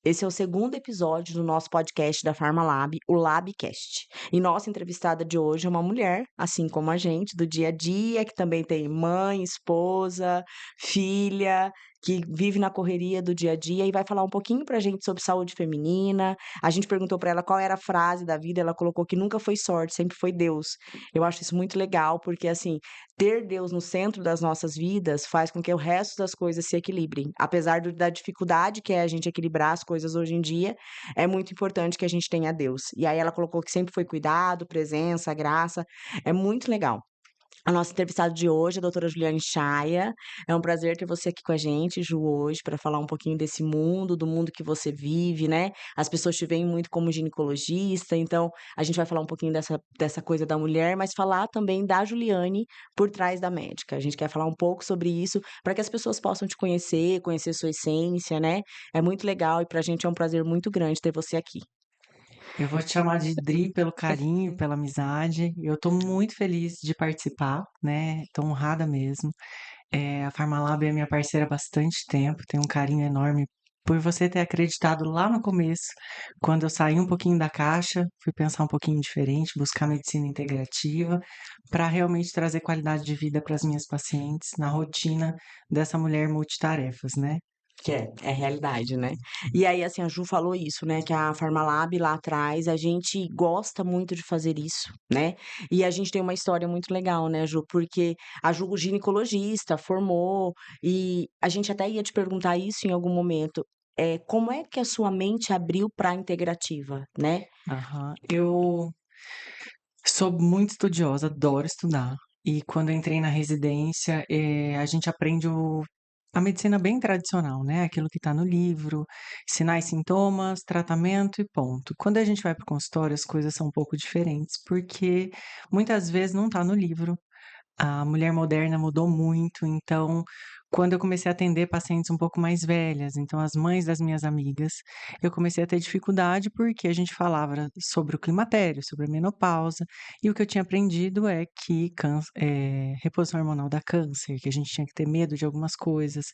Esse é o segundo episódio do nosso podcast da Farmalab, o Labcast. E nossa entrevistada de hoje é uma mulher, assim como a gente, do dia a dia, que também tem mãe, esposa, filha, que vive na correria do dia a dia e vai falar um pouquinho pra gente sobre saúde feminina. A gente perguntou pra ela qual era a frase da vida, ela colocou que nunca foi sorte, sempre foi Deus. Eu acho isso muito legal, porque assim, ter Deus no centro das nossas vidas faz com que o resto das coisas se equilibrem. Apesar da dificuldade que é a gente equilibrar as coisas hoje em dia, é muito importante que a gente tenha Deus. E aí ela colocou que sempre foi cuidado, presença, graça. É muito legal. A nossa entrevistada de hoje é a doutora Juliane Chaia. É um prazer ter você aqui com a gente, Ju, hoje, para falar um pouquinho desse mundo, do mundo que você vive, né? As pessoas te veem muito como ginecologista, então a gente vai falar um pouquinho dessa coisa da mulher, mas falar também da Juliane por trás da médica. A gente quer falar um pouco sobre isso para que as pessoas possam te conhecer, conhecer sua essência, né? É muito legal e para a gente é um prazer muito grande ter você aqui. Eu vou te chamar de Dri pelo carinho, pela amizade. Eu tô muito feliz de participar, né? Tô honrada mesmo. A Farmalab é minha parceira há bastante tempo, tenho um carinho enorme por você ter acreditado lá no começo, quando eu saí um pouquinho da caixa, fui pensar um pouquinho diferente, buscar medicina integrativa, para realmente trazer qualidade de vida para as minhas pacientes na rotina dessa mulher multitarefas, né? Que é realidade, né. E aí, assim, a Ju falou isso, né, que a Farmalab lá atrás, a gente gosta muito de fazer isso, né, e a gente tem uma história muito legal, né, Ju, porque a Ju ginecologista, formou, e a gente até ia te perguntar isso em algum momento, como é que a sua mente abriu para a integrativa, né? Aham. Eu sou muito estudiosa, adoro estudar. E quando eu entrei na residência, a gente aprende a medicina bem tradicional, né? Aquilo que está no livro, sinais, sintomas, tratamento e ponto. Quando a gente vai para o consultório, as coisas são um pouco diferentes, porque muitas vezes não está no livro. A mulher moderna mudou muito, então, quando eu comecei a atender pacientes um pouco mais velhas, então as mães das minhas amigas, eu comecei a ter dificuldade porque a gente falava sobre o climatério, sobre a menopausa, e o que eu tinha aprendido é que reposição hormonal dá câncer, que a gente tinha que ter medo de algumas coisas.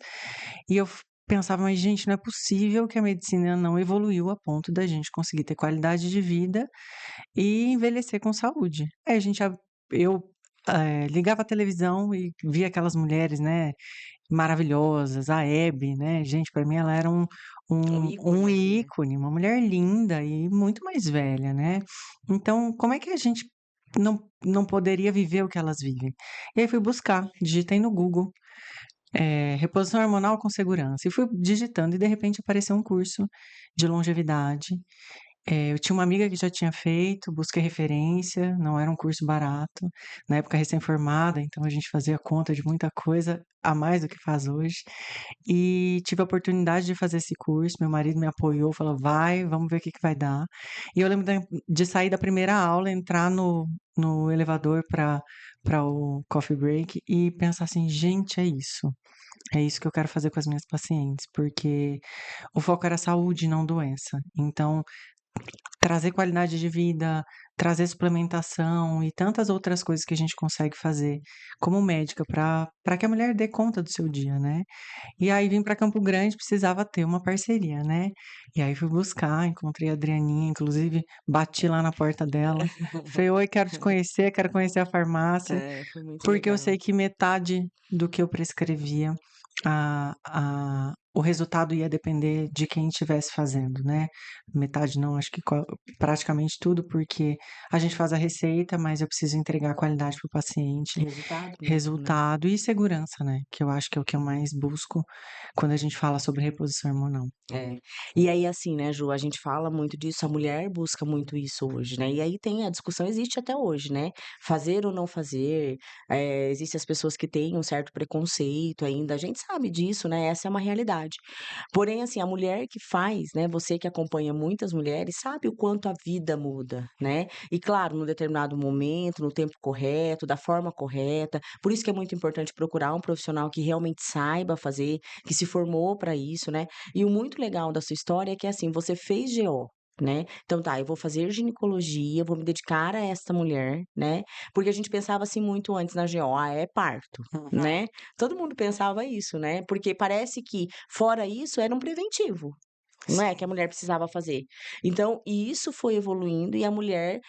E eu pensava, mas gente, não é possível que a medicina não evoluiu a ponto da gente conseguir ter qualidade de vida e envelhecer com saúde. Aí a gente a eu, ligava a televisão e via aquelas mulheres, né, maravilhosas, a Hebe, né, gente, para mim ela era um Um um um ícone, né. ícone, uma mulher linda e muito mais velha, né. Então, como é que a gente não poderia viver o que elas vivem? E aí fui buscar, digitei no Google, reposição hormonal com segurança, e fui digitando e de repente apareceu um curso de longevidade. Eu tinha uma amiga que já tinha feito, busquei referência, não era um curso barato, na época recém-formada, então a gente fazia conta de muita coisa a mais do que faz hoje. E tive a oportunidade de fazer esse curso, meu marido me apoiou, falou: "Vai, vamos ver o que que vai dar". E eu lembro de sair da primeira aula, entrar no elevador para o coffee break e pensar assim: "Gente, é isso que eu quero fazer com as minhas pacientes", porque o foco era saúde, não doença. Então trazer qualidade de vida, trazer suplementação e tantas outras coisas que a gente consegue fazer como médica para que a mulher dê conta do seu dia, né. E aí vim para Campo Grande, precisava ter uma parceria, né. E aí fui buscar, encontrei a Adrianinha, inclusive bati lá na porta dela, falei: "Oi, quero conhecer a farmácia", É, foi muito porque eu legal. sei que metade do que eu prescrevia, o resultado ia depender de quem estivesse fazendo, né. Metade não, acho que praticamente tudo, porque a gente faz a receita, mas eu preciso entregar qualidade para o paciente, Resultado mesmo, né. resultado e segurança, né, que eu acho que é o que eu mais busco quando a gente fala sobre reposição hormonal. É. E aí, assim, né, Ju, a gente fala muito disso, a mulher busca muito isso hoje, né? E aí tem a discussão, existe até hoje, né? Fazer ou não fazer, existem as pessoas que têm um certo preconceito ainda, a gente sabe disso, né? Essa é uma realidade. Porém, assim, a mulher que faz, né, você que acompanha muitas mulheres, sabe o quanto a vida muda, né? E claro, num determinado momento, no tempo correto, da forma correta. Por isso que é muito importante procurar um profissional que realmente saiba fazer, que se formou para isso, né? E o muito legal da sua história é que, assim, você fez GO, né. Então tá, eu vou fazer ginecologia, vou me dedicar a esta mulher, né, porque a gente pensava assim muito antes na GO: "Ah, é parto", Uhum. né. Todo mundo pensava isso, né, porque parece que fora isso era um preventivo. não é, que a Sim, mulher precisava fazer. Então, e isso foi evoluindo e a mulher,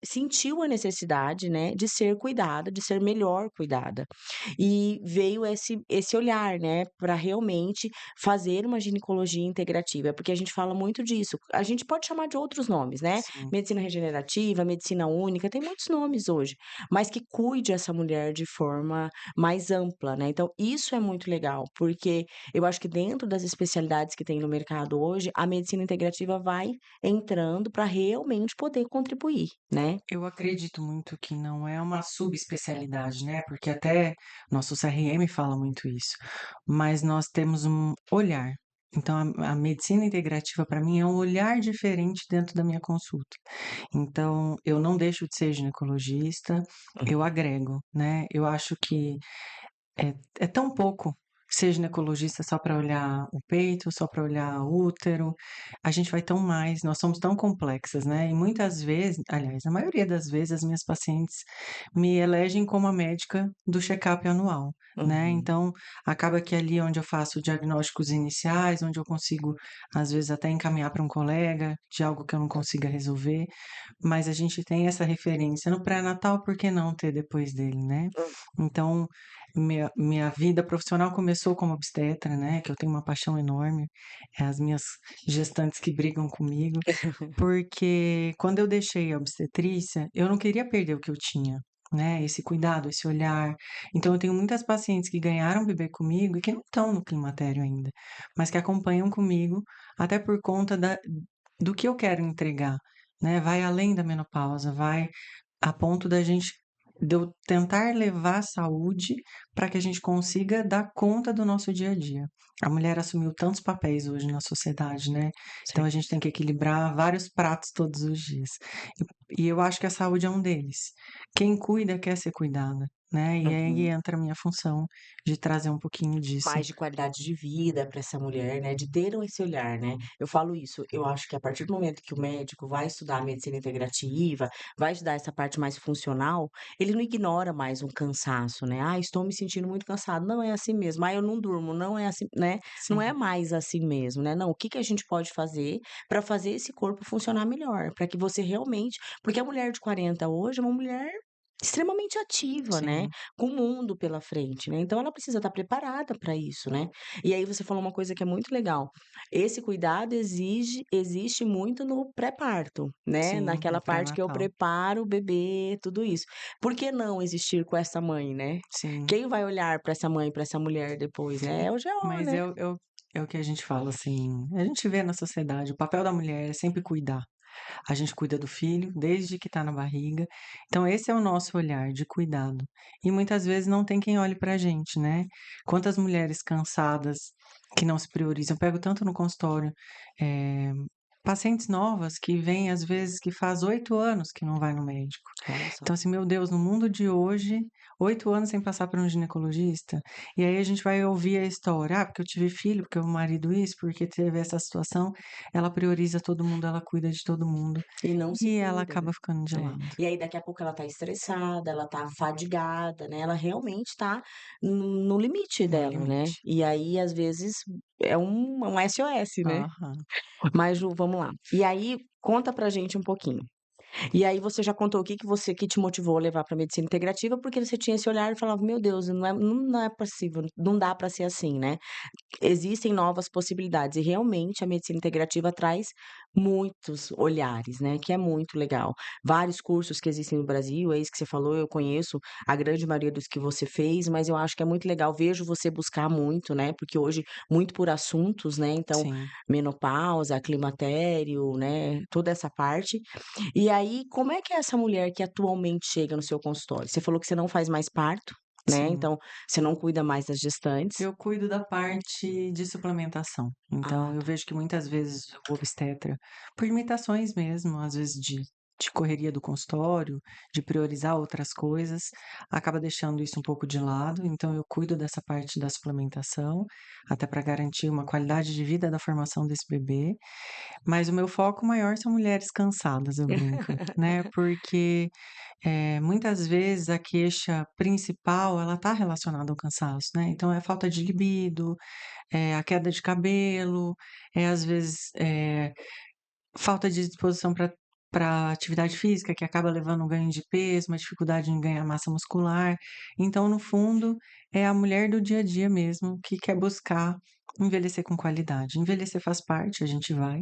sentiu a necessidade, né, de ser cuidada, de ser melhor cuidada. E veio esse olhar, né, para realmente fazer uma ginecologia integrativa, porque a gente fala muito disso. A gente pode chamar de outros nomes, né, sim. medicina regenerativa, medicina única, tem muitos nomes hoje, mas que cuide essa mulher de forma mais ampla, né. Então isso é muito legal, porque eu acho que dentro das especialidades que tem no mercado hoje, a medicina integrativa vai entrando para realmente poder contribuir, né. Eu acredito muito que não é uma subespecialidade, né, porque até nosso CRM fala muito isso, mas nós temos um olhar. Então a medicina integrativa para mim é um olhar diferente dentro da minha consulta. Então eu não deixo de ser ginecologista, eu agrego, né. Eu acho que é tão pouco ser ginecologista só para olhar o peito, só para olhar o útero. A gente vai tão mais, nós somos tão complexas, né, e muitas vezes, aliás, a maioria das vezes, as minhas pacientes me elegem como a médica do check-up anual, né. Uhum. Então, acaba que ali onde eu faço diagnósticos iniciais, onde eu consigo, às vezes, até encaminhar para um colega de algo que eu não consiga resolver, mas a gente tem essa referência no pré-natal, por que não ter depois dele, né. Então, minha vida profissional começou como obstetra, né, que eu tenho uma paixão enorme, as minhas gestantes que brigam comigo, porque quando eu deixei a obstetrícia, eu não queria perder o que eu tinha, né, esse cuidado, esse olhar. Então eu tenho muitas pacientes que ganharam bebê comigo e que não estão no climatério ainda, mas que acompanham comigo, até por conta do que eu quero entregar, né, vai além da menopausa, vai a ponto de eu tentar levar saúde para que a gente consiga dar conta do nosso dia a dia. A mulher assumiu tantos papéis hoje na sociedade, né, então a gente tem que equilibrar vários pratos todos os dias. E eu acho que a saúde é um deles. Quem cuida quer ser cuidada, né, e aí Uhum. entra a minha função de trazer um pouquinho disso. Mais de qualidade de vida para essa mulher, né, de ter esse olhar, né. Eu falo isso, eu acho que a partir do momento que o médico vai estudar a medicina integrativa, vai estudar essa parte mais funcional, ele não ignora mais um cansaço, né. "Ah, estou me sentindo muito cansado", não é assim mesmo. "Ah, eu não durmo", não é assim, né, não é Sim, mais assim mesmo, né. Não, o que que a gente pode fazer para fazer esse corpo funcionar melhor, para que você realmente porque a mulher de 40 hoje é uma mulher extremamente ativa, né, sim, com o mundo pela frente, né, então ela precisa estar preparada para isso, né. E aí você falou uma coisa que é muito legal, esse cuidado existe muito no pré-parto, né, sim, no naquela parte que eu pré-natal. preparo o bebê, tudo isso. Por que não existir com essa mãe, né? Sim. Quem vai olhar para essa mãe, para essa mulher depois, né? É o GO, Mas né? é o que a gente fala, assim, a gente vê na sociedade, o papel da mulher é sempre cuidar. A gente cuida do filho desde que está na barriga, então esse é o nosso olhar de cuidado. E muitas vezes não tem quem olhe pra gente, né. Quantas mulheres cansadas que não se priorizam, eu pego tanto no consultório, eh, pacientes novas que vêm, às vezes, que faz 8 anos que não vai no médico. Olha só. Então, assim, meu Deus, no mundo de hoje, 8 anos sem passar por um ginecologista, e aí a gente vai ouvir a história: "Ah, porque eu tive filho, porque o marido isso, porque teve essa situação". Ela prioriza todo mundo, ela cuida de todo mundo, E não se e ela cuida, né. acaba ficando de É. lado, E aí daqui a pouco ela tá estressada, ela tá fadigada, né, ela realmente tá no limite no dela, né. limite. E aí, às vezes, é um SOS, né. Aham. Mas Ju, vamos lá. E aí, conta pra gente um pouquinho. E aí você já contou o que que você que te motivou a levar pra medicina integrativa, porque você tinha esse olhar e falava: "Meu Deus, não é possível, não dá pra ser assim, né". Existem novas possibilidades e realmente a medicina integrativa traz muitos olhares, né, que é muito legal. Vários cursos que existem no Brasil, é isso que você falou, eu conheço a grande maioria dos que você fez, mas eu acho que é muito legal, vejo você buscar muito, né, porque hoje muito por assuntos, né, então Sim, menopausa, climatério, né, toda essa parte. E aí, como é que é essa mulher que atualmente chega no seu consultório? Você falou que você não faz mais parto, né, sim. então você não cuida mais das gestantes. Eu cuido da parte de suplementação, então Ah, eu tá. vejo que muitas vezes o obstetra, por limitações mesmo, às vezes de correria do consultório, de priorizar outras coisas, acaba deixando isso um pouco de lado, então eu cuido dessa parte da suplementação, até para garantir uma qualidade de vida da formação desse bebê, mas o meu foco maior são mulheres cansadas, eu brinco, né, porque, muitas vezes a queixa principal, ela tá relacionada ao cansaço, né, então é a falta de libido, é a queda de cabelo, é às vezes, falta de disposição para atividade física, que acaba levando um ganho de peso, uma dificuldade em ganhar massa muscular. Então, no fundo, é a mulher do dia a dia mesmo que quer buscar envelhecer com qualidade. Envelhecer faz parte, a gente vai,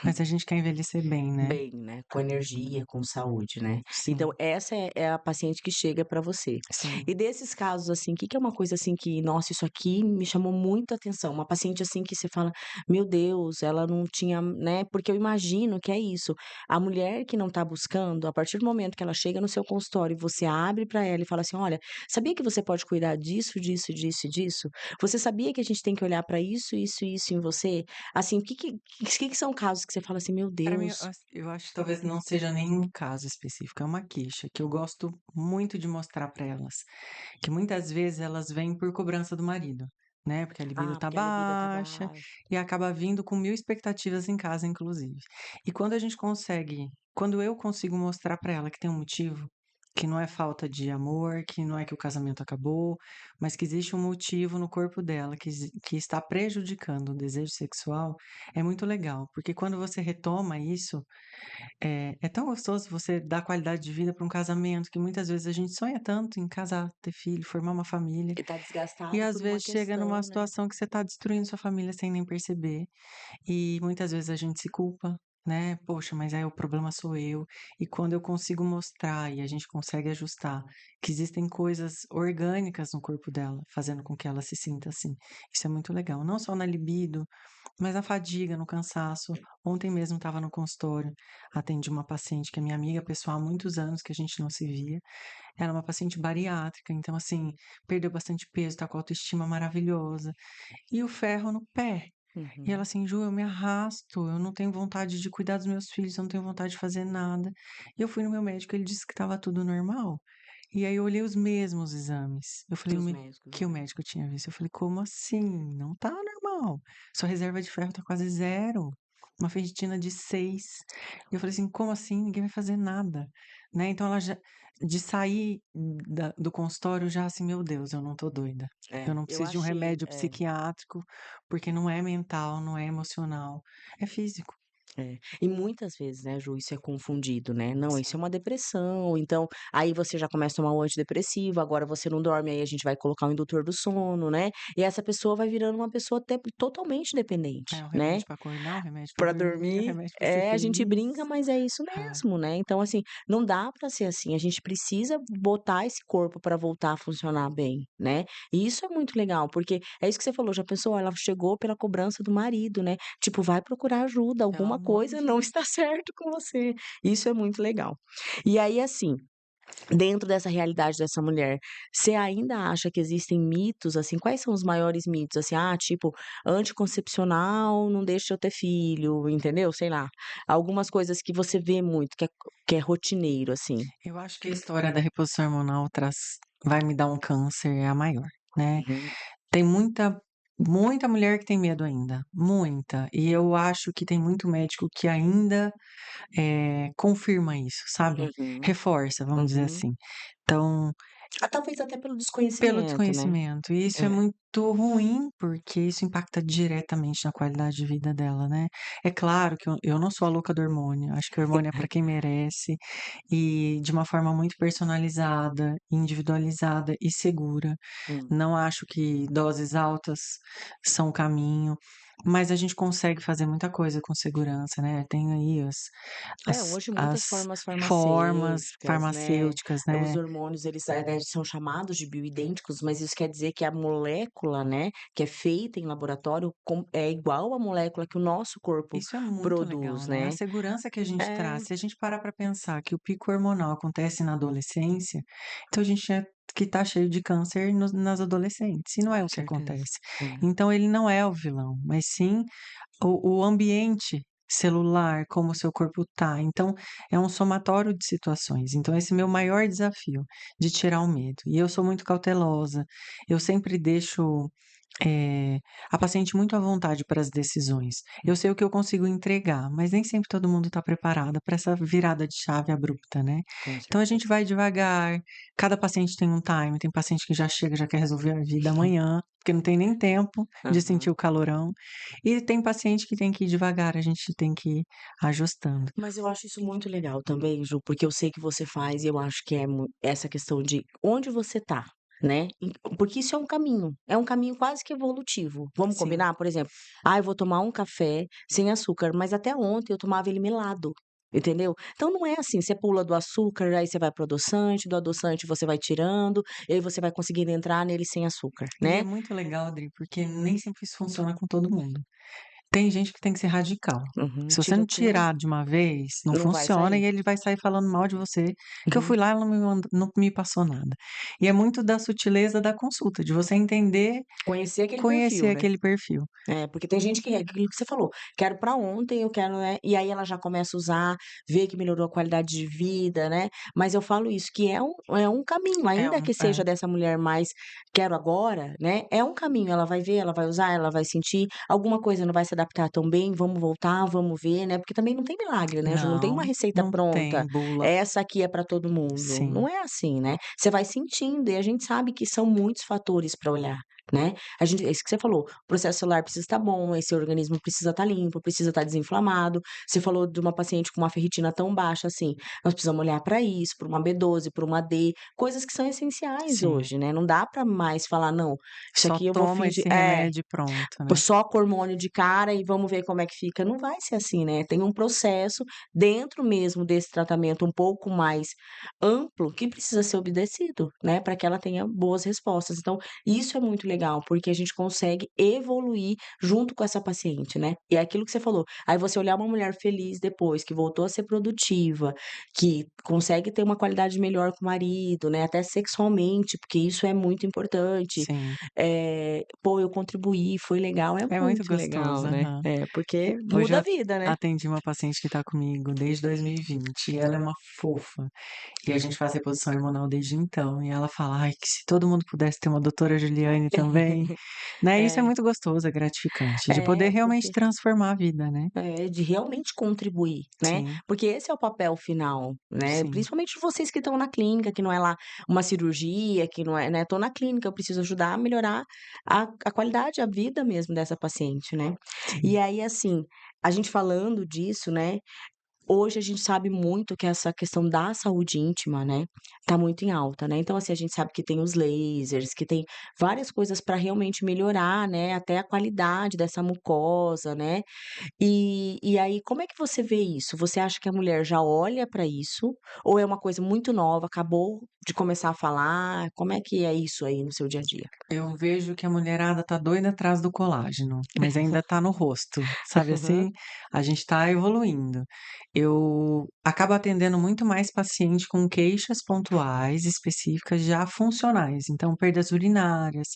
mas a gente quer envelhecer bem, né. Bem, né, com energia, com saúde, né. Então Sim, essa é a paciente que chega para você. sim. E desses casos, assim, que é uma coisa, assim, que, nossa, isso aqui me chamou muito a atenção, uma paciente, assim, que você fala: "Meu Deus, ela não tinha", né, porque eu imagino que é isso, a mulher que não tá buscando, a partir do momento que ela chega no seu consultório e você abre para ela e fala assim: "Olha, sabia que você pode cuidar disso, disso, disso e disso? Você sabia que a gente tem que olhar para isso, isso e isso em você?" Assim, o que são casos que você fala assim: "Meu Para mim, Deus". eu acho que talvez não seja nem um caso específico, é uma queixa que eu gosto muito de mostrar para elas, que muitas vezes elas vêm por cobrança do marido, né, porque a libido Ah, tá porque a libido tá baixa baixa. e acaba vindo com 1000 expectativas em casa, inclusive. E quando eu consigo mostrar para ela que tem um motivo, que não é falta de amor, que não é que o casamento acabou, mas que existe um motivo no corpo dela que está prejudicando o desejo sexual, é muito legal, porque quando você retoma isso, é tão gostoso você dar qualidade de vida para um casamento que muitas vezes a gente sonha tanto em casar, ter filho, formar uma família, E tá e desgastado às por uma vezes chega numa questão, né. situação que você está destruindo sua família sem nem perceber, e muitas vezes a gente se culpa, né, "Poxa, mas aí o problema sou eu", e quando eu consigo mostrar e a gente consegue ajustar que existem coisas orgânicas no corpo dela, fazendo com que ela se sinta assim, isso é muito legal, não só na libido, mas na fadiga, no cansaço. Ontem mesmo estava no consultório, atendi uma paciente que é minha amiga pessoal há muitos anos que a gente não se via. Ela é uma paciente bariátrica, então assim, perdeu bastante peso, tá com autoestima maravilhosa. E o ferro no pé. E ela Uhum. assim: "Ju, eu me arrasto, eu não tenho vontade de cuidar dos meus filhos, eu não tenho vontade de fazer nada". E eu fui no meu médico, ele disse que estava tudo normal. E aí eu olhei os mesmos exames. Eu falei: Que os "Me", médicos que o olham. médico tinha visto. Eu falei: "Como assim? Não tá normal. Sua reserva de ferro tá quase zero, uma ferritina de 6". E eu falei assim: "Como assim? Ninguém vai fazer nada", né. Então ela já de sair do consultório já assim: "Meu Deus, eu não tô doida. Eu É, não eu preciso de um achei remédio psiquiátrico, porque não é mental, não é emocional, é físico". é. E muitas vezes, né, Ju, isso é confundido, né. Não, isso é Sim. uma depressão, então aí você já começa a tomar um antidepressivo, agora você não dorme, aí a gente vai colocar um indutor do sono, né, e essa pessoa vai virando uma pessoa até totalmente É dependente, um né. remédio pra acordar, um remédio pra Pra dormir, um dormir, remédio pra ser é, a gente feliz. brinca, mas é isso É, mesmo, né. Então, assim, não dá pra ser assim, a gente precisa botar esse corpo pra voltar a funcionar bem, né. E isso é muito legal, porque é isso que você falou, já pensou, ela chegou pela cobrança do marido, né, tipo, vai procurar ajuda, pelo alguma amor coisa de não Deus. está certo com você. Isso é muito legal. E aí, assim, dentro dessa realidade dessa mulher, você ainda acha que existem mitos, assim, quais são os maiores mitos, assim, ah, tipo, anticoncepcional não deixa eu ter filho, entendeu, sei lá, algumas coisas que você vê muito, que é rotineiro, assim. Eu acho que a história da reposição hormonal vai me dar um câncer é a maior, né. Uhum, Tem muita mulher que tem medo ainda, muita. E eu acho que tem muito médico que ainda, confirma isso, sabe, uhum, reforça, vamos dizer uhum. assim. Então, Ah, talvez até pelo pelo desconhecimento, né. desconhecimento, e isso é É. muito ruim, porque isso impacta diretamente na qualidade de vida dela, né. É claro que eu não sou a louca do hormônio, acho que o hormônio é para quem merece, e de uma forma muito personalizada, individualizada e segura. Hum. Não acho que doses altas são o caminho, mas a gente consegue fazer muita coisa com segurança, né. Tem aí É, as hoje as muitas formas formas farmacêuticas, né, farmacêuticas, os né. hormônios eles, são chamados de bioidênticos, mas isso quer dizer que a molécula, né, que é feita em laboratório é igual à molécula que o nosso corpo Isso é muito legal, produz, né, a né. segurança que a gente É, traz. Se a gente parar para pensar que o pico hormonal acontece na adolescência, então a gente é que tá cheio de câncer nas adolescentes, e não é com o que certeza. acontece. É. Então ele não é o vilão, mas sim o ambiente celular, como o seu corpo tá. Então, é um somatório de situações. Então, esse é meu maior desafio, de tirar o medo. E eu sou muito cautelosa, eu sempre deixo, eh, a paciente muito à vontade para as decisões. Eu sei o que eu consigo entregar, mas nem sempre todo mundo está preparada para essa virada de chave abrupta, né. Com Então a gente certeza. vai devagar, cada paciente tem um time, tem paciente que já chega, já quer resolver a vida amanhã, porque não tem nem tempo de sentir Aham. o calorão, e tem paciente que tem que ir devagar, a gente tem que ir ajustando. Mas eu acho isso muito legal também, Ju, porque eu sei que você faz e eu acho que é essa questão de onde você tá, né? Porque isso é um caminho quase que evolutivo. Vamos Sim. combinar, por exemplo, eu vou tomar um café sem açúcar, mas até ontem eu tomava ele melado. Entendeu? Então não é assim, você pula do açúcar, aí você vai pro adoçante, do adoçante você vai tirando, e aí você vai conseguindo entrar nele sem açúcar, E é né? muito legal, Adri, porque nem sempre isso funciona com todo mundo. Tem gente que tem que ser radical. Uhum, Se você tira não tudo, tirar de uma vez, não não vai funciona sair. e ele vai sair falando mal de você, que eu Uhum. fui lá e ela não me passou nada. E é muito da sutileza da consulta, de você entender, Conhecer aquele conhecer perfil, né? aquele perfil. É, porque tem gente que é aquilo que você falou, quero pra ontem, eu quero, né, e aí ela já começa a usar, vê que melhorou a qualidade de vida, né, mas eu falo isso, que é um caminho, É ainda um que é, seja dessa mulher mais quero agora, né, é um caminho, ela vai ver, ela vai usar, ela vai sentir, alguma coisa não vai se adaptar tão bem, vamos voltar, vamos ver, né, porque também não tem milagre, né, Ju, não tem uma não, receita não pronta, tem bula. essa aqui é pra todo mundo, Sim, não é assim, né, você vai sentindo e a gente sabe que são muitos fatores pra olhar, né, a gente é isso que você falou, o processo celular precisa estar bom, esse organismo precisa estar limpo, precisa estar desinflamado. Você falou de uma paciente com uma ferritina tão baixa assim, nós precisamos olhar para isso, para uma B12, para uma D, coisas que são essenciais sim. hoje, né, não dá para mais falar: "Não, isso Só aqui eu vou toma fingir", esse remédio e pronto, né. só com hormônio de cara e vamos ver como é que fica. Não vai ser assim, né, tem um processo dentro mesmo desse tratamento um pouco mais amplo que precisa ser obedecido, né, para que ela tenha boas respostas. Então, isso é muito legal, porque a gente consegue evoluir junto com essa paciente, né. E é aquilo que você falou, aí você olhar uma mulher feliz depois, que voltou a ser produtiva, que consegue ter uma qualidade melhor com o marido, né, até sexualmente, porque isso é muito importante. Sim, Pô, eu contribuí, foi legal, é é muito muito legal, gostoso, né. aham. É, porque Hoje muda eu a vida, né. atendi uma paciente que está comigo desde 2020 e 20 e ela é uma fofa. E a gente faz reposição hormonal desde então. E ela fala: "Ai, que se todo mundo pudesse ter uma doutora Juliane também", né. Isso é É, muito gostoso, é gratificante, de poder realmente porque transformar a vida, né. de realmente contribuir, né, Sim, porque esse é o papel final, né, sim, principalmente vocês que estão na clínica, que não é lá uma cirurgia, que não é, né, "Tô na clínica, eu preciso ajudar a melhorar a qualidade, a vida mesmo dessa paciente", né. E sim. aí, assim, a gente falando disso, né, hoje a gente sabe muito que essa questão da saúde íntima, né, tá muito em alta, né. Então, assim, a gente sabe que tem os lasers, que tem várias coisas para realmente melhorar, né, até a qualidade dessa mucosa, né. E aí, como é que você vê isso? Você acha que a mulher já olha para isso, ou é uma coisa muito nova, acabou de começar a falar? Como é que é isso aí no seu dia a dia? Eu vejo que a mulherada tá doida atrás do colágeno, mas ainda tá no rosto, sabe Aham. assim? A gente tá evoluindo. Eu acabo atendendo muito mais paciente com queixas pontuais específicas já funcionais, então perdas urinárias,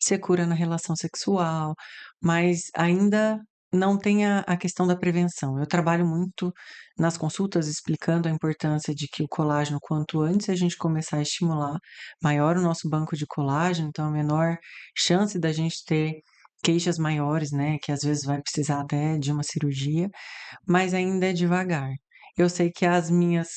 secura na relação sexual, mas ainda não tem a questão da prevenção. Eu trabalho muito nas consultas explicando a importância de que o colágeno, quanto antes a gente começar a estimular, maior o nosso banco de colágeno, então a menor chance da gente ter queixas maiores, né, que às vezes vai precisar até de uma cirurgia, mas ainda é devagar. Eu sei que as minhas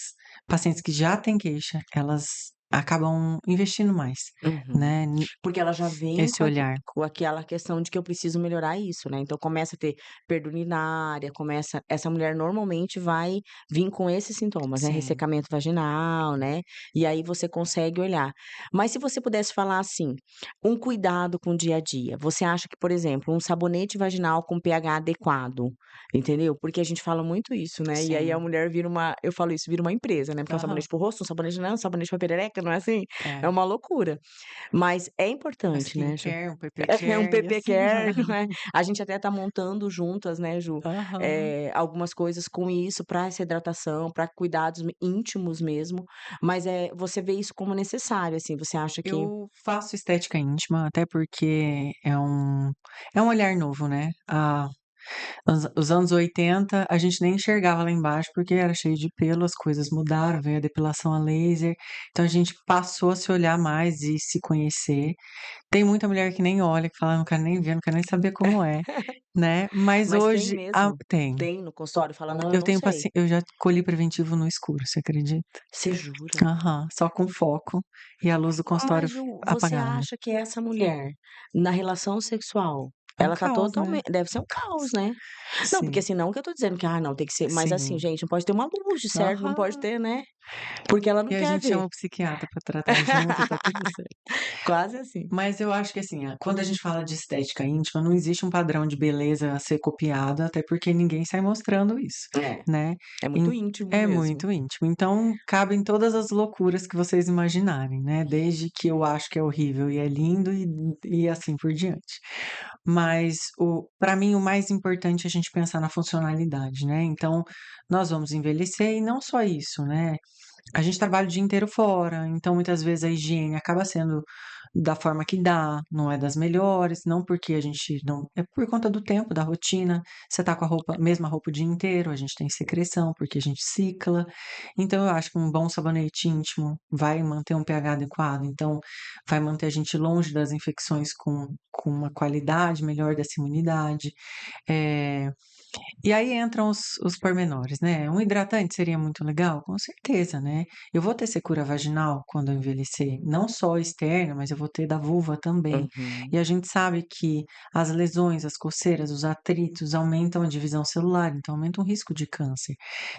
pacientes que já têm queixa, elas acabam investindo mais, Uhum. né, Porque ela já vem esse olhar. com aquela questão de que eu preciso melhorar isso, né, então começa a ter perda urinária, começa essa mulher normalmente vai vir com esses sintomas, né, Sim. ressecamento vaginal, né, e aí você consegue olhar. Mas se você pudesse falar assim, um cuidado com o dia a dia, você acha que, por exemplo, um sabonete vaginal com pH adequado, entendeu? Porque a gente fala muito isso, né, e aí a Sim. mulher vira uma eu falo isso, vira uma empresa, né, porque é um Aham. sabonete para o rosto, um sabonete não, um sabonete para perereca, não é assim? É É. uma loucura. Mas é Um importante, né, Ju. skincare, um PP É um care e PP assim care, vai. não é. A gente até tá montando juntas, né, Ju, Aham. algumas coisas com isso pra essa hidratação, pra cuidados íntimos mesmo, mas, você vê isso como necessário, assim, você acha que Eu faço estética íntima, até porque é um olhar novo, né. Os anos 80, a gente nem enxergava lá embaixo, porque era cheio de pelo, as coisas mudaram, veio a depilação a laser, então a gente passou a se olhar mais e se conhecer. Tem muita mulher que nem olha, que fala: "Não quero nem ver, não quero nem saber como é", né, mas Mas tem hoje mesmo? tem. Tem no consultório? Fala: "Não, eu não sei". Eu já colhi preventivo no escuro, você acredita? Você jura? Aham, só com foco e a luz do consultório Mas você apagada. acha que essa mulher, na relação sexual, É um ela tá caos, né? totalmente deve ser um caos, né? Não, porque Sim, assim, não que eu tô dizendo que, não, tem que ser mas assim, sim. gente, não pode ter uma luz de certo, não pode Aham. ter, né, porque ela não E a quer gente ver. chama o psiquiatra pra tratar junto e tá tudo certo. Quase assim. Mas eu acho que assim, quando a gente fala de estética íntima, não existe um padrão de beleza a ser copiado, até porque ninguém sai mostrando isso, É, né. é muito En íntimo É mesmo. muito íntimo, então cabem todas as loucuras que vocês imaginarem, né, desde que eu acho que é horrível e é lindo e assim por diante. Mas o para mim o mais importante é a gente pensar na funcionalidade, né, então nós vamos envelhecer e não só isso, né, a gente trabalha o dia inteiro fora, então muitas vezes a higiene acaba sendo da forma que dá, não é das melhores, não porque a gente não é por conta do tempo, da rotina. Você tá com a mesma roupa o dia inteiro, a gente tem secreção, porque a gente cicla. Então eu acho que um bom sabonete íntimo vai manter um pH adequado, então vai manter a gente longe das infecções com uma qualidade melhor dessa imunidade. Eh e aí entram os pormenores, né, um hidratante seria muito legal? Com certeza, né. Eu vou ter secura vaginal quando eu envelhecer, não só externa, mas eu vou ter da vulva também. Uhum. E a gente sabe que as lesões, as coceiras, os atritos aumentam a divisão celular, então aumenta o risco de câncer.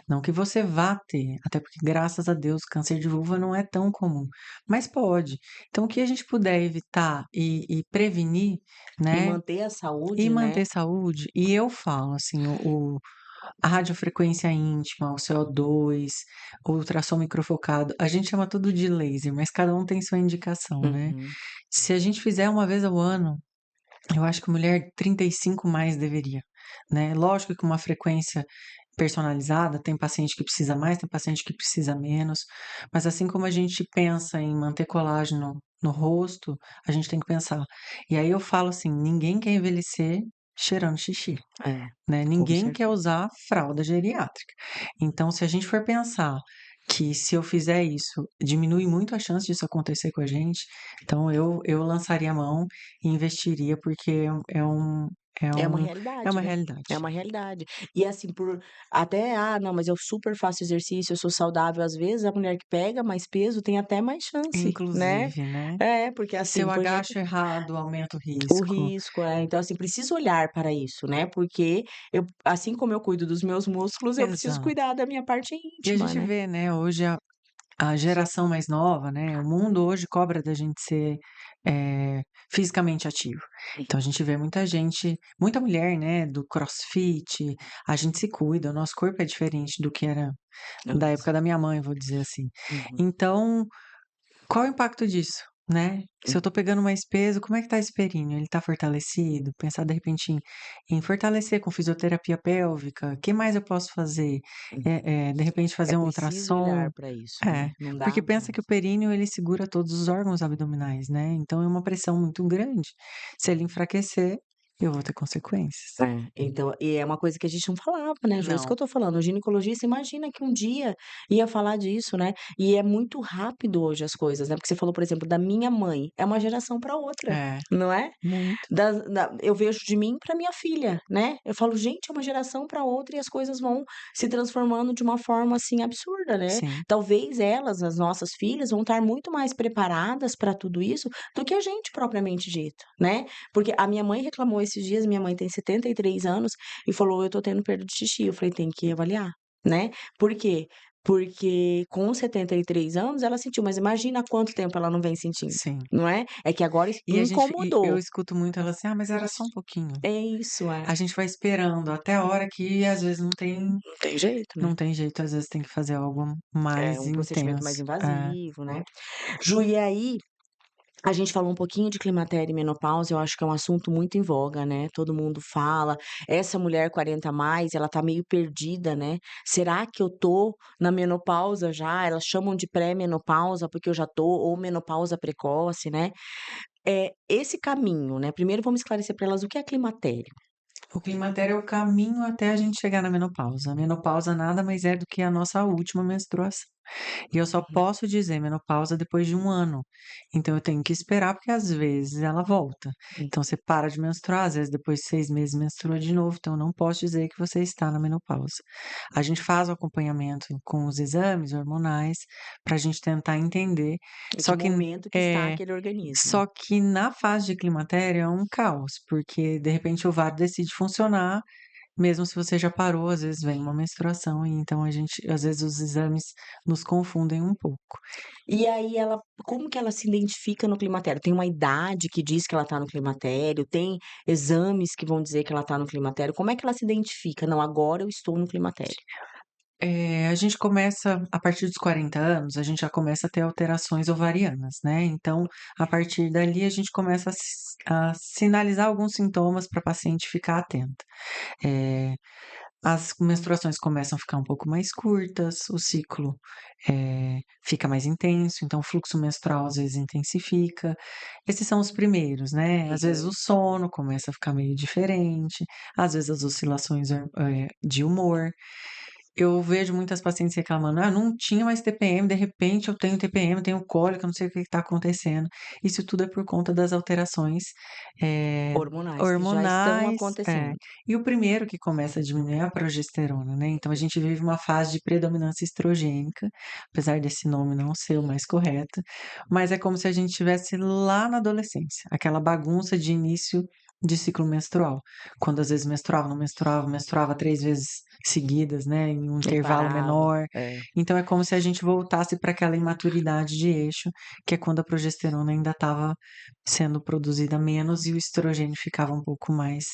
Não que você vá ter, até porque graças a Deus câncer de vulva não é tão comum, mas pode. Então o que a gente puder evitar e prevenir, E né, manter a e saúde, né. manter saúde, e eu falo assim, a radiofrequência íntima, o CO2, o ultrassom microfocado, a gente chama tudo de laser, mas cada um tem sua indicação, né. Uhum. Se a gente fizer uma vez ao ano, eu acho que mulher 35 mais deveria, né. Lógico que uma frequência personalizada, tem paciente que precisa mais, tem paciente que precisa menos, mas assim como a gente pensa em manter colágeno no rosto, a gente tem que pensar. E aí eu falo assim: "Ninguém quer envelhecer cheirando xixi". É, Né, com ninguém quer certeza. usar fralda geriátrica. Então, se a gente for pensar que se eu fizer isso, diminui muito a chance disso acontecer com a gente, então eu lançaria a mão e investiria, porque é É uma um é realidade, uma né. É realidade. uma realidade. E assim, por até: "Ah, não, mas eu super faço exercício, eu sou saudável", às vezes a mulher que pega mais peso tem até mais chance, né. Inclusive, né, É, porque se assim, eu por exemplo, agacho errado, aumenta o o risco. risco, então assim, preciso olhar para isso, né, porque eu assim como eu cuido dos meus músculos, eu preciso Exato. cuidar da minha parte E a íntima, gente né. vê, né, hoje a geração mais nova, né, o mundo hoje cobra da gente ser, fisicamente ativo. Então a gente vê muita mulher, né, do crossfit, a gente se cuida, o nosso corpo é diferente do que era da Nossa. época da minha mãe, vou dizer assim. Uhum, Então, qual é o impacto disso, né? Se eu tô uhum, pegando mais peso, como é que tá esse períneo? Ele tá fortalecido? Pensar de repente em fortalecer com fisioterapia pélvica, que mais eu posso fazer? uhum. De repente É fazer um preciso olhar ultrassom. para isso, né, É, não porque dá pensa para. que o períneo ele segura todos os órgãos abdominais, né, então é uma pressão muito grande. Se ele enfraquecer, eu vou ter consequências. É, então, e é uma coisa que a gente não falava, né, Ju, isso que eu Não. tô falando, o ginecologista imagina que um dia ia falar disso, né, e é muito rápido hoje as coisas, né, porque você falou, por exemplo, da minha mãe, é uma geração para outra, É, não é? muito. Eu vejo de mim para minha filha, né, eu falo: "Gente, é uma geração para outra e as coisas vão se transformando de uma forma, assim, absurda", né. Sim, Talvez elas, as nossas filhas, vão estar muito mais preparadas para tudo isso do que a gente propriamente dito, né. Porque a minha mãe reclamou esses dias, minha mãe tem 73 anos, e falou: "Eu tô tendo perda de xixi", eu falei: "Tem que avaliar", né. Por quê? Porque com 73 anos ela sentiu, mas imagina há quanto tempo ela não vem sentindo, sim. não é? É que agora E eu incomodou. escuto muito ela assim: "Ah, mas era só um pouquinho". É isso, é. A gente vai esperando até a hora que às vezes Não tem jeito, né. não tem jeito, às vezes tem que fazer algo É mais um procedimento mais intenso. É, invasivo, né. Ju, e aí a gente falou um pouquinho de climatério e menopausa, eu acho que é um assunto muito em voga, né, todo mundo fala. Essa mulher 40 a mais, ela tá meio perdida, né. "Será que eu tô na menopausa já?" Elas chamam de pré-menopausa, porque eu já tô, ou menopausa precoce, né. Esse caminho, né, primeiro vamos esclarecer para elas o que é climatério. O climatério é o caminho até a gente chegar na menopausa. A menopausa nada mais é do que a nossa última menstruação. E eu só Uhum. posso dizer menopausa depois de 1 ano. Então eu tenho que esperar, porque às vezes ela volta. Hum. Então você para de menstruar, às vezes depois de 6 meses menstrua de novo. Então eu não posso dizer que você está na menopausa. A gente faz o acompanhamento com os exames hormonais para a gente tentar entender. Em que Só que momento que está é, aquele organismo. só que na fase de climatério é um caos, porque de repente o ovário decide funcionar, mesmo se você já parou, às vezes vem uma menstruação, e então a gente, às vezes os exames nos confundem um pouco. E aí ela como que ela se identifica no climatério? Tem uma idade que diz que ela está no climatério? Tem exames que vão dizer que ela está no climatério? Como é que ela se identifica? "Não, agora eu estou no climatério"? A gente começa a partir dos 40 anos, a gente já começa a ter alterações ovarianas, né, então, a partir dali a gente começa a sinalizar alguns sintomas para a paciente ficar atenta. Eh As menstruações começam a ficar um pouco mais curtas, o ciclo, fica mais intenso, então o fluxo menstrual às vezes intensifica. Esses são os primeiros, né. Às vezes o Uhum. sono começa a ficar meio diferente, às vezes as oscilações de humor. Eu vejo muitas pacientes reclamando: "Ah, não tinha mais TPM, de repente eu tenho TPM, tenho cólica, não sei o que está acontecendo". Isso tudo é por conta das alterações, eh, Hormonais que já estão hormonais. acontecendo. E o primeiro que começa a diminuir é a progesterona, né, então a gente vive uma fase de predominância estrogênica, apesar desse nome não ser o mais correto, mas é como se a gente estivesse lá na adolescência, aquela bagunça de início de ciclo menstrual, quando às vezes menstruava, não menstruava, menstruava 3 vezes seguidas, né, em um E intervalo parava. menor. É. Então é como se a gente voltasse para aquela imaturidade de eixo, que é quando a progesterona ainda estava sendo produzida menos e o estrogênio ficava um pouco mais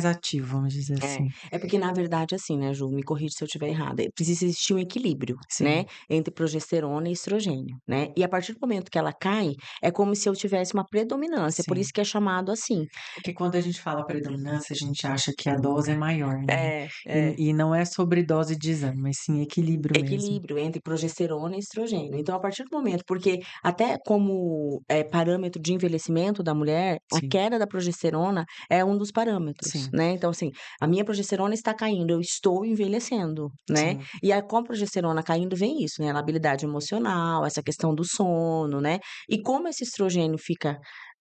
ativo, vamos dizer É, assim. é porque na verdade, assim, né, Ju, me corrige se eu estiver errada, precisa existir um equilíbrio, né, Sim, entre progesterona e estrogênio, né, e a partir do momento que ela cai, é como se eu tivesse uma predominância, por isso sim. que é chamado assim. Porque quando a gente fala predominância, a gente acha que a dose é maior, né. É, é. E não é sobre dose de exame, mas sim equilíbrio mesmo. Equilíbrio entre progesterona e estrogênio. Então, a partir do momento porque até como, parâmetro de envelhecimento da mulher, a Sim, queda da progesterona é um dos parâmetros, sim, né. Então, assim, a minha progesterona está caindo, eu estou envelhecendo, né. sim, E aí com a progesterona caindo vem isso, né, a labilidade emocional, essa questão do sono, né. E como esse estrogênio fica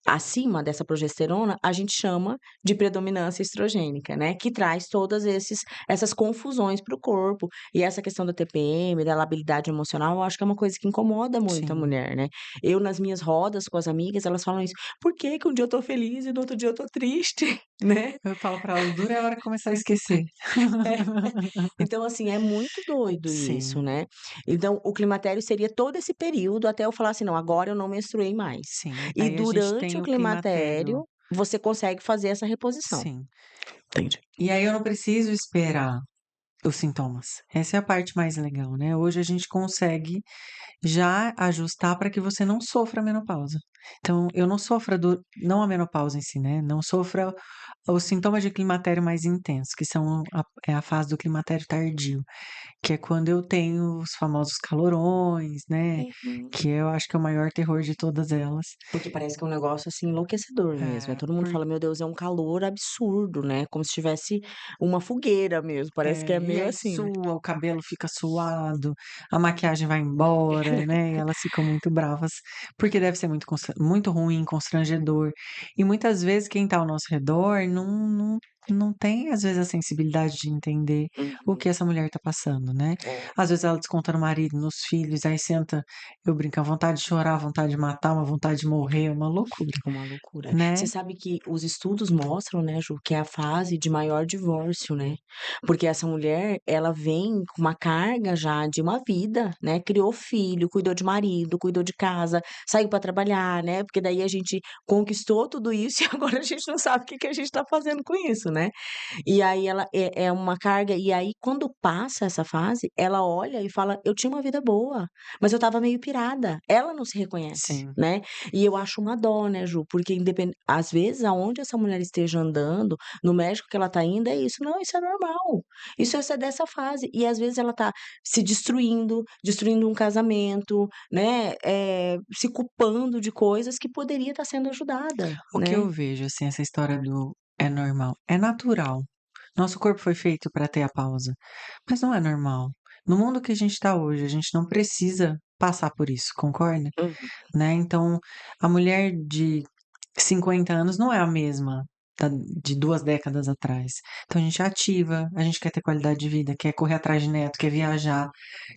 acima dessa progesterona, a gente chama de predominância estrogênica, né, que traz todas esses essas confusões para o corpo, e essa questão da TPM, da labilidade emocional, eu acho que é uma coisa que incomoda muito a sim. mulher, né. Eu nas minhas rodas com as amigas, elas falam isso: "Por que que um dia eu tô feliz e no outro dia eu tô triste?", né. Eu falo para elas: "Dura é a hora que começar a esquecer". É. Então, assim, é muito doido isso, Sim, né. Então, o climatério seria todo esse período até eu falar assim: "Não, agora eu não menstruei mais". sim. E Aí a gente durante tem o o climatério. climatério, você consegue fazer essa reposição. Sim. Entendi. E aí eu não preciso esperar os sintomas. Essa é a parte mais legal, né. Hoje a gente consegue já ajustar para que você não sofra a menopausa. Então eu não sofra não a menopausa em si, né, não sofra os sintomas de climatério mais intensos, que são a fase do climatério tardio, que é quando eu tenho os famosos calorões, né, Uhum. que eu acho que é o maior terror de todas elas. Porque parece que é um negócio, assim, enlouquecedor mesmo, É, todo mundo por fala: "Meu Deus, é um calor absurdo", né, como se tivesse uma fogueira mesmo, parece que é E meio aí assim, né. sua, o cabelo fica suado, a maquiagem vai embora, né, e elas ficam muito bravas, porque deve ser muito ruim, constrangedor. E muitas vezes quem está ao nosso redor não tem, às vezes, a sensibilidade de entender o Uhum. que essa mulher está passando, né. É, Às vezes ela desconta no marido, nos filhos, aí senta, eu brinco, a vontade de chorar, a vontade de matar, uma vontade de morrer, é uma loucura, uma loucura. Você né. sabe que os estudos mostram, né, Ju, que é a fase de maior divórcio, né, porque essa mulher, ela vem com uma carga já de uma vida, né, criou filho, cuidou de marido, cuidou de casa, saiu para trabalhar, né, porque daí a gente conquistou tudo isso e agora a gente não sabe o que que a gente tá fazendo com isso, né. E aí ela é uma carga e aí quando passa essa fase, ela olha e fala: "Eu tinha uma vida boa, mas eu estava meio pirada". Ela não se reconhece, Sim, né. E eu acho uma dó, né, Ju, porque às vezes aonde essa mulher esteja andando, no médico que ela tá indo, é isso. Não, isso é normal, isso é dessa fase. E às vezes ela tá se destruindo, destruindo um casamento, né, se culpando de coisas que poderia estar sendo ajudada, o que eu né. vejo, assim, essa história é normal, é natural. Nosso corpo foi feito para ter a pausa, mas não é normal. No mundo que a gente está hoje, a gente não precisa passar por isso, concorda? Uhum. Né? Então, a mulher de 50 anos não é a mesma de 2 décadas atrás. Então, a gente é ativa, a gente quer ter qualidade de vida, quer correr atrás de neto, quer viajar,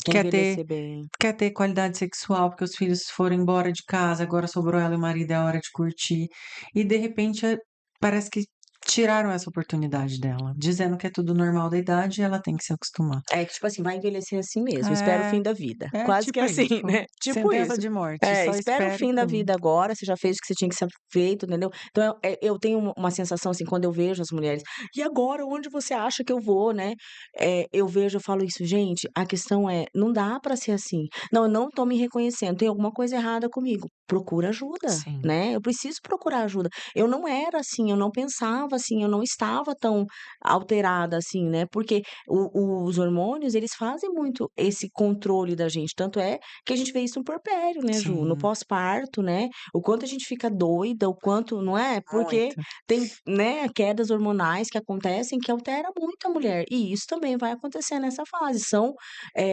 Quer quer ter, envelhecer bem. quer ter qualidade sexual, porque os filhos foram embora de casa, agora sobrou ela e o marido, é hora de curtir. E, de repente, parece que tiraram essa oportunidade dela, dizendo que é tudo normal da idade e ela tem que se acostumar. É que, tipo assim, vai envelhecer assim mesmo, espera o É, fim da vida. é Quase que tipo assim, isso. né? Tipo Sentença isso. de morte, É, só espera o espere fim da por vida agora, você já fez o que você tinha que ser feito, entendeu? Então, eu tenho uma sensação, assim, quando eu vejo as mulheres, e agora, onde você acha que eu vou, né? Eu vejo, eu falo isso, gente, a questão é, não dá pra ser assim. Não, eu não tô me reconhecendo, tem alguma coisa errada comigo. Procura ajuda, Sim, né? Eu preciso procurar ajuda. Eu não era assim, eu não pensava assim, eu não estava tão alterada assim, né? Porque os hormônios, eles fazem muito esse controle da gente. Tanto é que a gente vê isso no puerpério, né, Ju? No sim, pós-parto, né? O quanto a gente fica doida, o quanto, não é? Porque muito. tem, né, quedas hormonais que acontecem que altera muito a mulher. E isso também vai acontecer nessa fase. São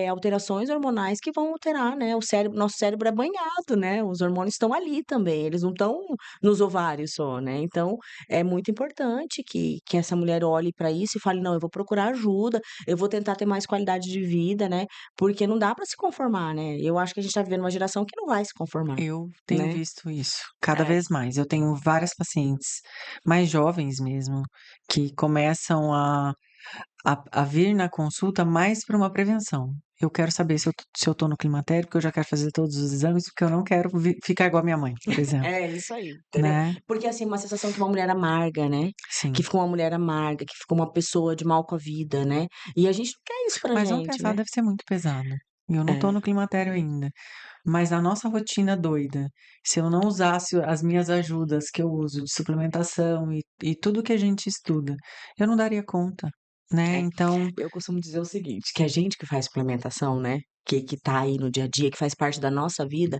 alterações hormonais que vão alterar, né? O cérebro, nosso cérebro é banhado, né? Os hormônios estão ali também, eles não estão nos ovários só, né? Então, é muito importante que essa mulher olhe para isso e fale: não, eu vou procurar ajuda, eu vou tentar ter mais qualidade de vida, né? Porque não dá para se conformar, né? Eu acho que a gente tá vivendo uma geração que não vai se conformar, Eu tenho né? visto isso cada É. vez mais. Eu tenho várias pacientes, mais jovens mesmo, que começam a vir na consulta mais para uma prevenção. Eu quero saber se eu tô no climatério, porque eu já quero fazer todos os exames, porque eu não quero ficar igual a minha mãe, por exemplo, É isso aí, entendeu? né? Porque assim, uma sensação que uma mulher amarga, né? Que Sim. ficou uma mulher amarga, que ficou uma pessoa de mal com a vida, né? E a gente não quer isso pra Mas vamos gente, pensar, né? deve ser muito pesado. Eu não tô É. no climatério ainda. Mas a nossa rotina doida, se eu não usasse as minhas ajudas que eu uso de suplementação e tudo que a gente estuda, eu não daria conta, né? É. Então, Eu costumo dizer o seguinte, que a gente que faz suplementação, né, que tá aí no dia a dia, que faz parte da nossa vida,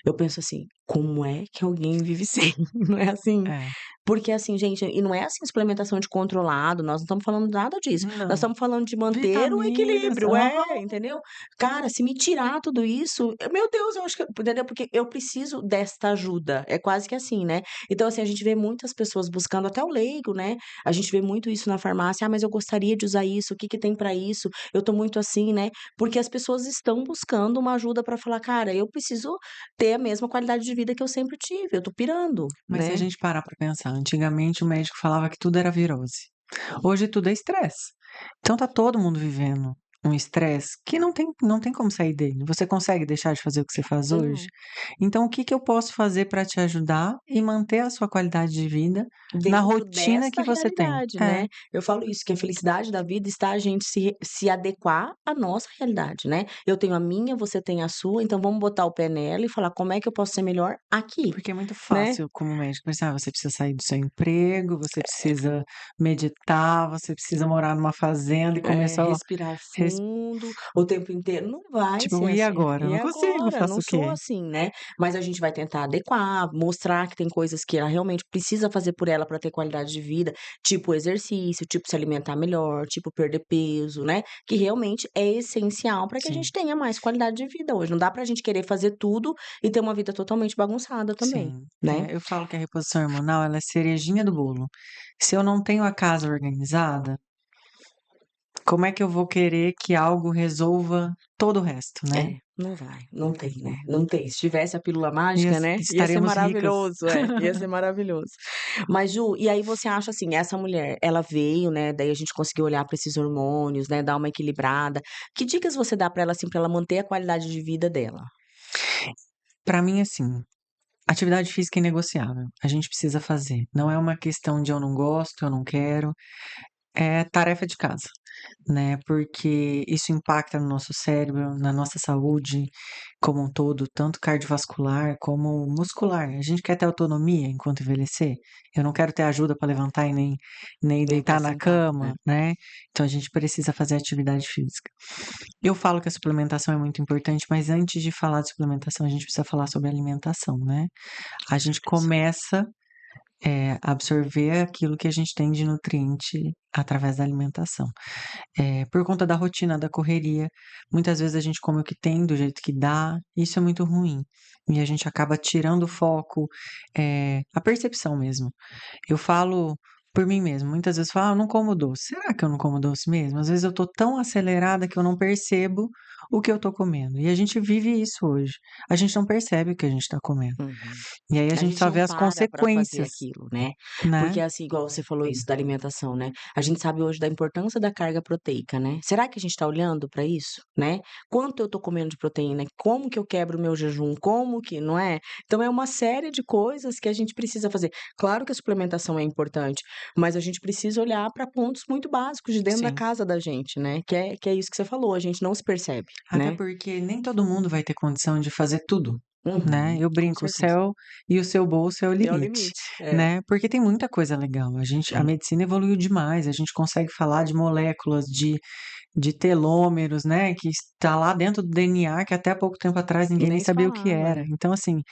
eu penso assim: "Como é que alguém vive sem?", não é assim? é, Porque assim, gente, e não é assim suplementação de controlado, nós não estamos falando nada disso, nós não. estamos falando de manter o Vitaminas, equilíbrio, aham. entendeu? Cara, se me tirar tudo isso, meu Deus, eu acho que entendeu? Porque eu preciso desta ajuda, é quase que assim, né. Então assim, a gente vê muitas pessoas buscando, até o leigo, né, a gente vê muito isso na farmácia: "Ah, mas eu gostaria de usar isso, o que que tem pra isso? Eu tô muito assim", né, porque as pessoas estão buscando uma ajuda pra falar: "Cara, eu preciso ter a mesma qualidade de vida que eu sempre tive, eu tô pirando", Mas se a né. gente parar para pensar, antigamente o médico falava que tudo era virose. Hoje tudo é estresse. Então tá todo mundo vivendo um estresse que não tem como sair dele. Você consegue deixar de fazer o que você faz hoje? Não. Então o que que eu posso fazer para te ajudar e manter a sua qualidade de vida na Dentro rotina desta que você tem? realidade, É, né. Eu falo isso, que a felicidade da vida está a gente se adequar à nossa realidade, né. Eu tenho a minha, você tem a sua, então vamos botar o pé nela e falar: "Como é que eu posso ser melhor aqui?", porque é muito né. fácil como médico pensar, você precisa sair do seu emprego, você precisa meditar, você precisa morar numa fazenda e comer só Respirar res fundo o tempo inteiro, não vai ser tipo, e assim. agora? Eu E não consigo, agora? faço Não o sou quê? assim, né. Mas a gente vai tentar adequar, mostrar que tem coisas que ela realmente precisa fazer por ela para ter qualidade de vida, tipo exercício, tipo se alimentar melhor, tipo perder peso, né, que realmente é essencial para que a gente Sim. tenha mais qualidade de vida hoje. Não dá pra gente querer fazer tudo e ter uma vida totalmente bagunçada também, Sim, né. eu falo que a reposição hormonal ela é cerejinha do bolo. Se eu não tenho a casa organizada, como é que eu vou querer que algo resolva todo o resto, né? É, não vai, não tem, né, não tem. Se tivesse a pílula E mágica, né, ia ser estaremos ricas. maravilhoso, ia ser maravilhoso. Mas Ju, e aí você acha assim, essa mulher, ela veio, né, daí a gente conseguiu olhar para esses hormônios, né, dar uma equilibrada. Que dicas você dá para ela, assim, para ela manter a qualidade de vida dela? Para mim, assim, atividade física é inegociável. A gente precisa fazer. Não é uma questão de eu não gosto, eu não quero. É tarefa de casa, né, porque isso impacta no nosso cérebro, na nossa saúde como um todo, tanto cardiovascular como muscular. A gente quer ter autonomia enquanto envelhecer. Eu não quero ter ajuda para levantar e nem Nem para deitar na sentar, né. cama, né. Então a gente precisa fazer atividade física. Eu falo que a suplementação é muito importante, mas antes de falar de suplementação, a gente precisa falar sobre alimentação, né. A gente Isso aí. começa absorver aquilo que a gente tem de nutriente através da alimentação. Por conta da rotina, da correria, muitas vezes a gente come o que tem, do jeito que dá, isso é muito ruim. E a gente acaba tirando o foco, a percepção mesmo. Eu falo por mim mesma, muitas vezes eu falo: "Ah, eu não como doce". Será que eu não como doce mesmo? Às vezes eu tô tão acelerada que eu não percebo o que eu tô comendo. E a gente vive isso hoje. A gente não percebe o que a gente tá comendo. Uhum. E aí a A gente gente só não vê as para para fazer consequências, aquilo, né. né. Porque, assim, igual você falou isso da alimentação, né, a gente sabe hoje da importância da carga proteica, né. Será que a gente está olhando para isso, né? Quanto eu estou comendo de proteína? Como que eu quebro o meu jejum? Como que não é? Então é uma série de coisas que a gente precisa fazer. Claro que a suplementação é importante, mas a gente precisa olhar para pontos muito básicos de dentro da Sim. casa da gente, né, que é isso que você falou, a gente não se percebe, Até né. porque nem todo mundo vai ter condição de fazer tudo, né. Uhum, Eu com brinco, o certeza. céu e o seu bolso é o É o limite, limite. É. né, porque tem muita coisa legal. A Hum. medicina evoluiu demais, a gente consegue falar de moléculas, de telômeros, né, que está lá dentro do DNA, que até pouco tempo atrás ninguém nem Nem se sabia o que falava, era. é. Então, assim,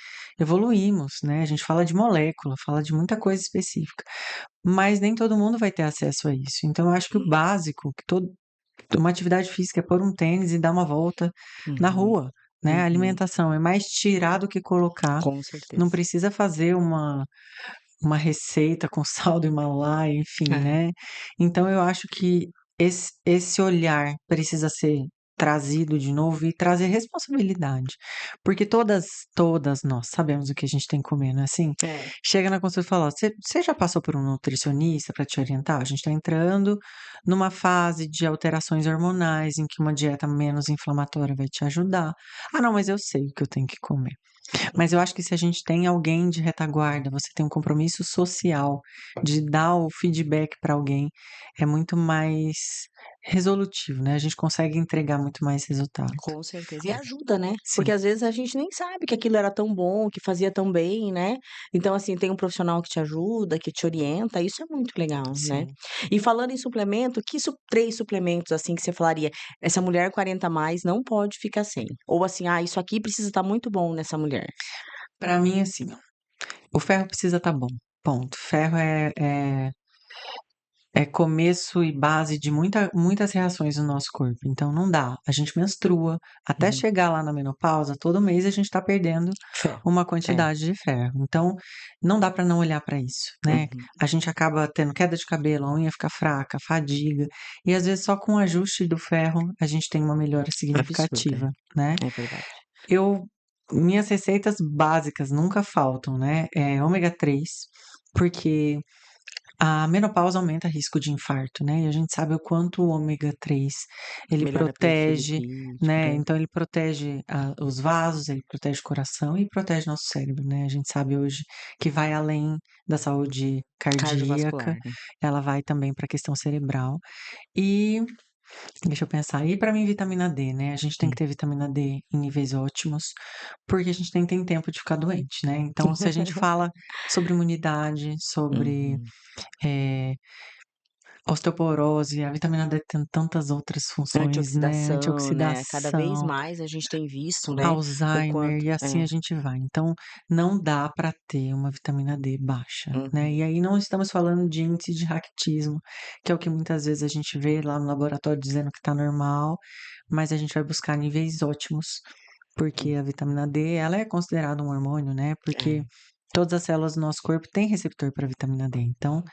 evoluímos, né, a gente fala de molécula, fala de muita coisa específica, mas nem todo mundo vai ter acesso a isso. Então eu acho que o básico, que todo uma atividade física é pôr um tênis e dar uma volta na Uhum, rua, né. A uhum. alimentação é mais tirar do que colocar, Com não certeza. precisa fazer uma receita com sal do Himalaia, enfim, É. né. Então eu acho que esse olhar precisa ser trazido de novo e trazer responsabilidade, porque todas nós sabemos o que a gente tem que comer, não é assim? É. Chega na consulta e fala: "Você já passou por um nutricionista para te orientar? A gente está entrando numa fase de alterações hormonais em que uma dieta menos inflamatória vai te ajudar". "Ah não, mas eu sei o que eu tenho que comer". Mas eu acho que se a gente tem alguém de retaguarda, você tem um compromisso social de dar o feedback para alguém, é muito mais resolutivo, né, a gente consegue entregar muito mais resultado. Com certeza. E ajuda, né, porque Sim, às vezes a gente nem sabe que aquilo era tão bom, que fazia tão bem, né. Então, assim, tem um profissional que te ajuda, que te orienta, isso é muito legal, né. sim. E falando em suplemento, que 3 suplementos, assim, que você falaria: "Essa mulher 40 a mais não pode ficar sem", ou assim: "Ah, isso aqui precisa estar muito bom nessa mulher"? Pra mim, assim, o ferro precisa estar bom, ponto. Ferro é começo e base de muitas reações no nosso corpo, então não dá. A gente menstrua, até Uhum. chegar lá na menopausa, todo mês a gente está perdendo Ferro. uma É. quantidade de ferro. Então, não dá para não olhar para isso, né. Uhum. A gente acaba tendo queda de cabelo, a unha fica fraca, fadiga, e às vezes só com o ajuste do ferro a gente tem uma melhora Absurdo, significativa, né. é verdade. Eu minhas receitas básicas nunca faltam, né, ômega 3, porque a menopausa aumenta risco de infarto, né, e a gente sabe o quanto o ômega 3 ele Melhora perfil protege, lipídico, né, é. então ele protege os vasos, ele protege o coração e protege nosso cérebro, né. A gente sabe hoje que vai além da saúde cardíaca, Cardiovascular, né. ela vai também para a questão cerebral. E deixa eu pensar, e para mim vitamina D, né, a gente tem que Hum. ter vitamina D em níveis ótimos, porque a gente nem tem tempo de ficar doente, né. Então se a gente fala sobre imunidade, sobre, Uhum. eh, osteoporose, a vitamina D tem tantas outras funções, né, Antioxidação, né, cada vez antioxidação, mais a gente tem visto, né, o Alzheimer quanto e assim a gente vai. Então, não dá para ter uma vitamina D baixa, né. uhum, E aí não estamos falando de índice de raquitismo, que é o que muitas vezes a gente vê lá no laboratório dizendo que está normal, mas a gente vai buscar níveis ótimos, porque hum, a vitamina D ela é considerada um hormônio, né, porque é, todas as células do nosso corpo têm receptor para vitamina D, então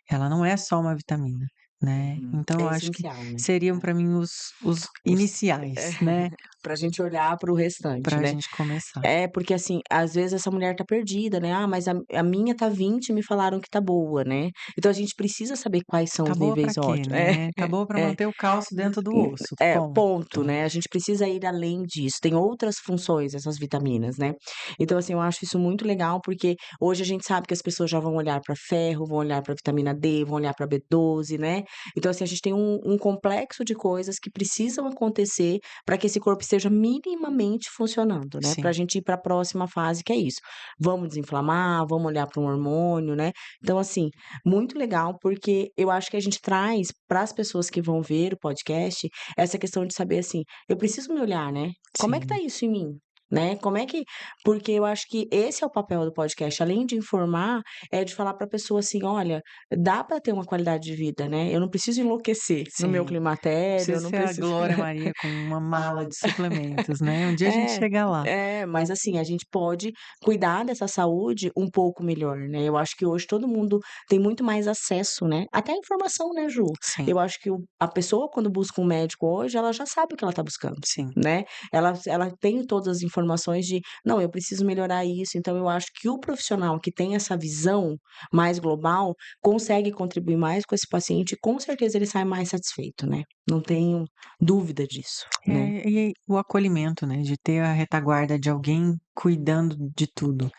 ela não é só uma vitamina, né. uhum. Então eu É acho que essencial, né. seriam É. para mim os Os iniciais, né, pra gente olhar para o restante, para a né. gente começar. É, porque assim, às vezes essa mulher tá perdida, né, "Ah, mas a minha tá 20 e me falaram que tá boa", né. Então a gente precisa saber quais são Tá os boa pra níveis quê, ótimos. É, né? Tá boa pra é. manter o cálcio dentro do osso, ponto. Ponto, né, a gente precisa ir além disso, tem outras funções essas vitaminas, né. Então, assim, eu acho isso muito legal, porque hoje a gente sabe que as pessoas já vão olhar para ferro, vão olhar para vitamina D, vão olhar para B12, né. Então, assim, a gente tem um complexo de coisas que precisam acontecer para que esse corpo esteja minimamente funcionando, né, pra Sim, gente ir para a próxima fase que é isso. Vamos desinflamar, vamos olhar para um hormônio, né. Então, assim, muito legal, porque eu acho que a gente traz para as pessoas que vão ver o podcast, essa questão de saber assim: "Eu preciso me olhar, né. Como é que tá sim. isso em mim?", né? Como é que porque eu acho que esse é o papel do podcast, além de informar, é de falar pra pessoa assim: "Olha, dá pra ter uma qualidade de vida, né, eu não preciso enlouquecer no meu Sim. climatério, eu Precisa não ser a preciso". Glória Maria com uma mala de suplementos, né, um dia a gente É, chega lá. mas assim, a gente pode cuidar dessa saúde um pouco melhor, né. Eu acho que hoje todo mundo tem muito mais acesso, né, até a informação, né, Ju. Sim, Eu acho que a pessoa quando busca um médico hoje, ela já sabe o que ela está buscando, sim. né. Ela tem todas as informações de: "Não, eu preciso melhorar isso", então eu acho que o profissional que tem essa visão mais global, consegue contribuir mais com esse paciente e com certeza ele sai mais satisfeito, né. Não tenho dúvida disso, né. E o acolhimento, né, de ter a retaguarda de alguém cuidando de tudo.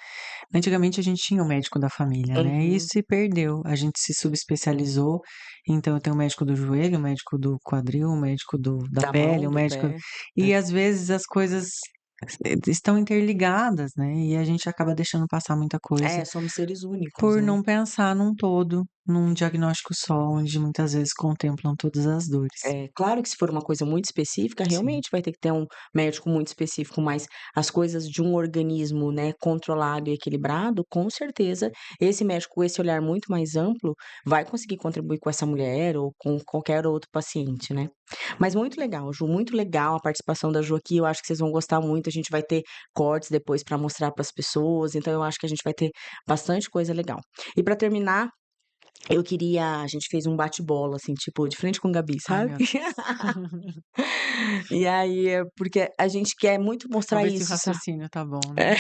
Antigamente a gente tinha o médico da família, né, e isso Uhum. se perdeu, a gente se subespecializou, então eu tenho o médico do joelho, o médico do quadril, o médico da Da pele, mão, o do médico pé. e às vezes as coisas estão interligadas, né, e a gente acaba deixando passar muita coisa, É, somos seres únicos, por né. não pensar num todo, num diagnóstico só, onde muitas vezes contemplam todas as dores. É, claro que se for uma coisa muito específica, Sim, realmente vai ter que ter um médico muito específico, mas as coisas de um organismo, né, controlado e equilibrado, com certeza esse médico com esse olhar muito mais amplo, vai conseguir contribuir com essa mulher ou com qualquer outro paciente, né. Mas muito legal, Ju, muito legal a participação da Ju aqui, eu acho que vocês vão gostar muito, a gente vai ter cortes depois para mostrar para as pessoas, então eu acho que a gente vai ter bastante coisa legal. E para terminar, a gente fez um bate-bola, assim, tipo, de frente com Gabi, ai sabe. meu Deus. E aí, porque a gente quer muito mostrar Vamos ver se o isso, raciocínio tá bom, né.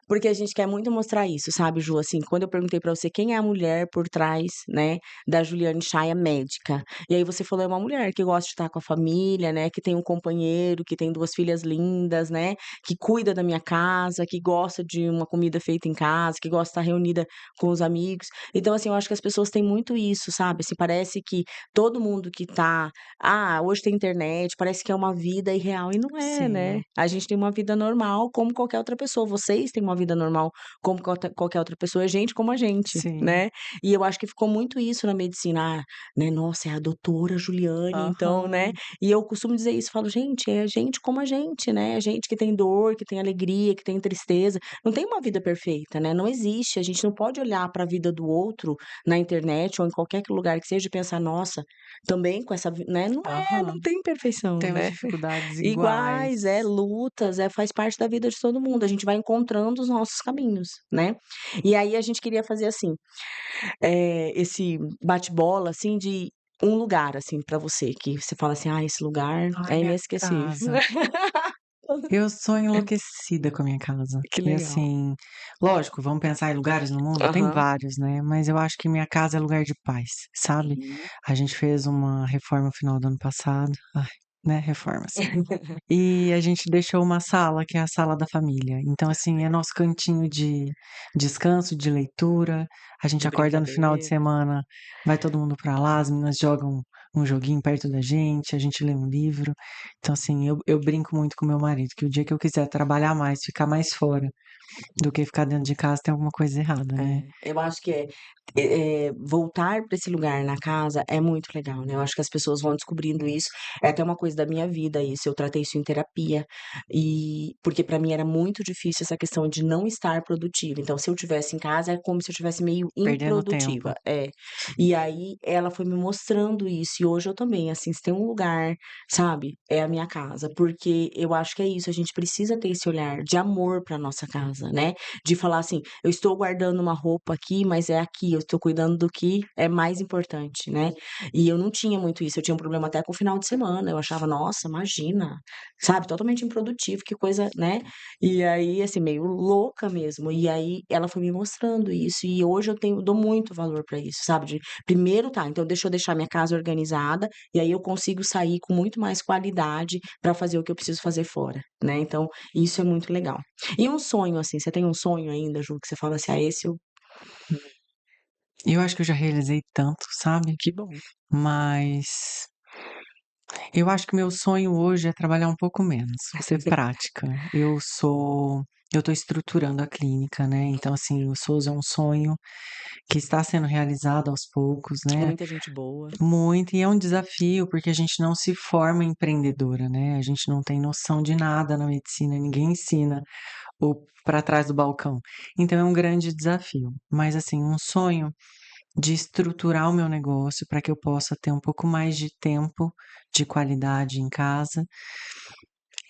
porque a gente quer muito mostrar isso, sabe, Ju, assim, quando eu perguntei pra você quem é a mulher por trás, né, da Juliane Chaia médica, e aí você falou: "É uma mulher que gosta de estar com a família, né, que tem um companheiro, que tem 2 filhas lindas, né, que cuida da minha casa, que gosta de uma comida feita em casa, que gosta de estar reunida com os amigos". Então, assim, eu acho que as pessoas têm muito isso, sabe, assim, parece que todo mundo que tá hoje tem internet, parece que é uma vida irreal e não é, né. Sim, A gente tem uma vida normal como qualquer outra pessoa, vocês têm uma vida normal como qualquer outra pessoa, é gente como a gente, sim. né. E eu acho que ficou muito isso na medicina, né, "Nossa, é a doutora Juliane, então", né. Aham. E eu costumo dizer isso, falo: "Gente, é gente como a gente, né, é gente que tem dor, que tem alegria, que tem tristeza, não tem uma vida perfeita, né, não existe, a gente não pode olhar para a vida do outro na internet ou em qualquer lugar que seja e pensar: 'Nossa, também com essa vi'", né, não Aham. tem perfeição, Temos né. dificuldades iguais. Iguais, lutas, faz parte da vida de todo mundo, a gente vai encontrando os nossos caminhos, né. E aí a gente queria fazer assim, esse bate-bola, assim, de um lugar, assim, pra você, que você fala assim: "Ah, esse lugar Ai, é minha inesquecível". casa. Eu sou enlouquecida com a minha casa. Que E legal. assim, lógico, vamos pensar em lugares no mundo, tem Aham. vários, né, mas eu acho que minha casa é lugar de paz, sabe. Uhum. A gente fez uma reforma no final do ano passado, ai, né, reformas. E a gente deixou uma sala, que é a sala da família. Então, assim, é nosso cantinho de descanso, de leitura. A gente De acorda no final de brincadeira. semana, vai todo mundo pra lá, as meninas jogam um joguinho perto da gente, a gente lê um livro. Então, assim, eu brinco muito com meu marido, que o dia que eu quiser trabalhar mais, ficar mais fora do que ficar dentro de casa, tem alguma coisa errada, né. Eu acho que voltar para esse lugar na casa é muito legal, né, eu acho que as pessoas vão descobrindo isso, é até uma coisa da minha vida isso, eu tratei isso em terapia, porque para mim era muito difícil essa questão de não estar produtiva, então se eu tivesse em casa, é como se eu tivesse meio Perdendo tempo. improdutiva. É. E aí ela foi me mostrando isso, e hoje eu também, assim, se tem um lugar, sabe, é a minha casa, porque eu acho que é isso, a gente precisa ter esse olhar de amor para nossa casa, né, de falar assim: "Eu estou guardando uma roupa aqui, mas é aqui, eu estou cuidando do que é mais importante", né. E eu não tinha muito isso, eu tinha um problema até com o final de semana, eu achava: "Nossa, imagina", sabe, totalmente improdutivo, que coisa, né. E aí, assim, meio louca mesmo. E aí ela foi me mostrando isso, e hoje eu dou muito valor para isso, sabe, de primeiro tá, então deixa eu deixar minha casa organizada, e aí eu consigo sair com muito mais qualidade para fazer o que eu preciso fazer fora, né, então isso é muito legal. E um sonho, assim, você tem um sonho ainda, Ju, que você fala assim: "Ah, esse eu". Eu acho que eu já realizei tanto, sabe, Que bom. mas Eu acho que meu sonho hoje é trabalhar um pouco menos, vou ser prática. Eu tô estruturando a clínica, né, então, assim, o SUS é um sonho que está sendo realizado aos poucos, né, Muita gente boa. muito, e é um desafio, porque a gente não se forma empreendedora, né, a gente não tem noção de nada na medicina, ninguém ensina o pra trás do balcão. Então é um grande desafio, mas, assim, um sonho de estruturar o meu negócio para que eu possa ter um pouco mais de tempo de qualidade em casa.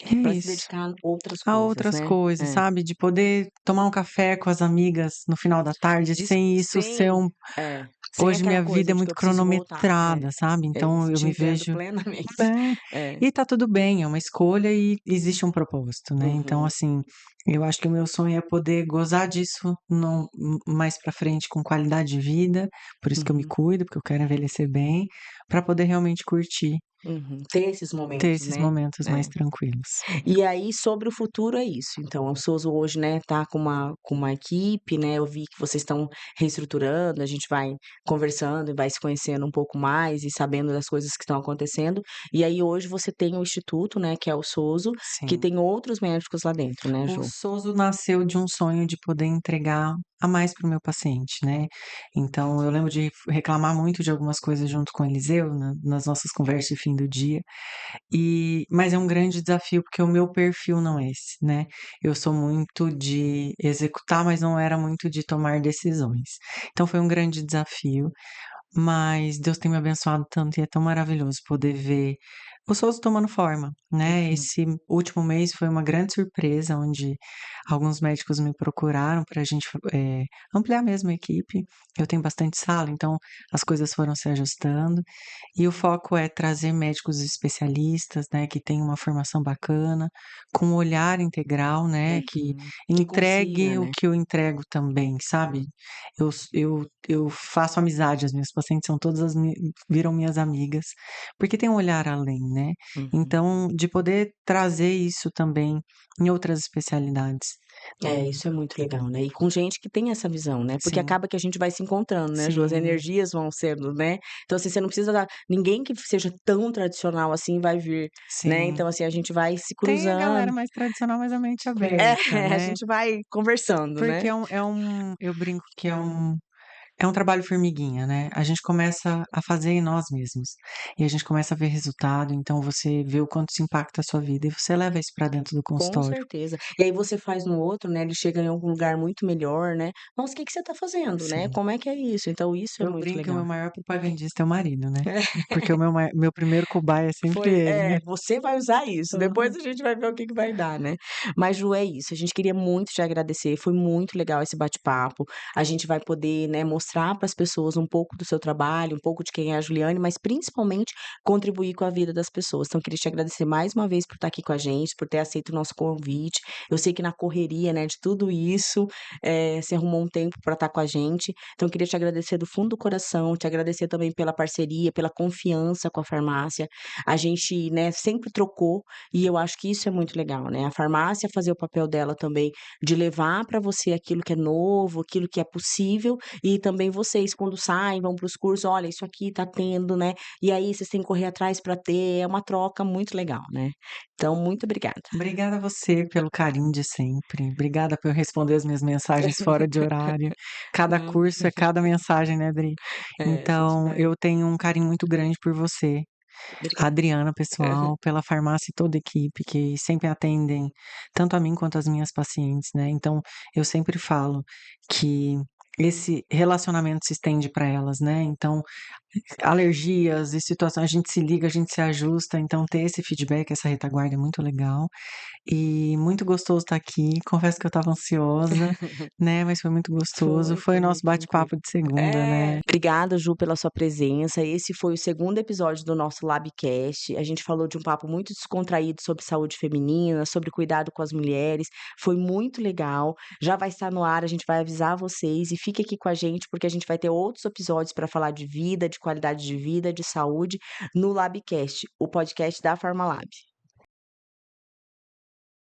E é Para se isso. dedicar a outras A coisas, outras né. coisas, É. sabe, de poder tomar um café com as amigas no final da tarde sem isso ser Sem um sem hoje aquela minha vida coisa é de que muito eu preciso voltar. É, cronometrada, sabe, é então isso, eu te me entendo vejo plenamente. é, É. e tá tudo bem, é uma escolha e existe um propósito, né, então, Uhum, assim, eu acho que o meu sonho é poder gozar disso mais pra frente com qualidade de vida, por isso que eu me uhum, cuido, porque eu quero envelhecer bem, pra poder realmente curtir, uhum. Ter esses ter momentos, esses né. momentos mais É. tranquilos. E aí, sobre o futuro é isso, então, o Sousa hoje, né, tá com uma equipe, né, eu vi que vocês estão reestruturando, a gente vai conversando e vai se conhecendo um pouco mais e sabendo das coisas que estão acontecendo. E aí hoje você tem o instituto, né, que é o Soso, que Sim. tem outros médicos lá dentro, né, O Ju? Soso nasceu de um sonho de poder entregar a mais para o meu paciente, né. Então eu lembro de reclamar muito de algumas coisas junto com o Eliseu, nas nossas conversas de fim do dia, mas é um grande desafio, porque o meu perfil não é esse, né. Eu sou muito de executar, mas não era muito de tomar decisões. Então foi um grande desafio, mas Deus tem me abençoado tanto e é tão maravilhoso poder ver o Souza tomando forma, né. Uhum. Esse último mês foi uma grande surpresa, onde alguns médicos me procuraram para a gente, ampliar mesmo a equipe. Eu tenho bastante sala, então as coisas foram se ajustando. E o foco é trazer médicos especialistas, né, que tenham uma formação bacana, com um olhar integral, né, que Uhum. Que consiga, entregue o né. que eu entrego também, sabe. Eu faço amizade, as minhas pacientes são todas viram minhas amigas, porque tem um olhar além, né. Uhum. Então, de poder trazer isso também em outras especialidades. É, isso é muito legal, né, e com gente que tem essa visão, né, porque Sim, acaba que a gente vai se encontrando, né, Ju, as sim, energias vão sendo, né, então, assim, você não precisa dar ninguém que seja tão tradicional assim vai vir, né, sim. então, assim, a gente vai se Tem a cruzando. galera mais tradicional, mais a mente É, aberta, a né. gente vai conversando, Porque né. eu brinco que é um trabalho formiguinha, né. A gente começa a fazer em nós mesmos, e a gente começa a ver resultado, então você vê o quanto isso impacta a sua vida e você leva isso para dentro do Com consultório. certeza. E aí você faz no outro, né, ele chega em algum lugar muito melhor, né. "Nossa, o que que você tá fazendo?", né, Sim. "Como é que é isso?". Então isso é Eu muito brinco que o legal. meu maior propagandista é o marido, né. Porque o meu primeiro cobaia é sempre Foi ele, né. você vai usar isso, depois Aham. a gente vai ver o que que vai dar, né. Mas Ju, é isso, a gente queria muito te agradecer, foi muito legal esse bate-papo, a gente vai poder, né, mostrar para as pessoas um pouco do seu trabalho, um pouco de quem é a Juliane, mas principalmente contribuir com a vida das pessoas. Então queria te agradecer mais uma vez por estar aqui com a gente, por ter aceito o nosso convite. Eu sei que na correria, né, de tudo isso, você arrumou um tempo para estar com a gente, então eu queria te agradecer do fundo do coração, te agradecer também pela parceria, pela confiança com a farmácia. A gente, né, sempre trocou e eu acho que isso é muito legal, né, a farmácia fazer o papel dela também de levar para você aquilo que é novo, aquilo que é possível e também vocês quando saem, vão para os cursos: "Olha, isso aqui tá tendo, né, e aí vocês têm que correr atrás para ter", é uma troca muito legal, né. Então muito obrigada. Obrigada a você pelo carinho de sempre, obrigada por responder as minhas mensagens fora de horário. Cada Não, curso é cada mensagem, né, Adri. a gente Então vai eu tenho um carinho muito grande por você, a obrigada. Adriana pessoal, pela farmácia e toda a equipe que sempre atendem tanto a mim quanto as minhas pacientes, né. Então eu sempre falo que esse relacionamento se estende para elas, né, então alergias e situações, a gente se liga, a gente se ajusta, então ter esse feedback, essa retaguarda é muito legal. E muito gostoso estar aqui, confesso que eu estava ansiosa, né, mas foi muito gostoso. Foi o Foi nosso muito tranquilo. bate-papo de segunda, né. Obrigada, Ju, pela sua presença. Esse foi o segundo episódio do nosso Labcast. A gente falou de um papo muito descontraído sobre saúde feminina, sobre cuidado com as mulheres. Foi muito legal. Já vai estar no ar, a gente vai avisar vocês e fique aqui com a gente, porque a gente vai ter outros episódios para falar de vida, de qualidade de vida, de saúde no Labcast, o podcast da Farmalab.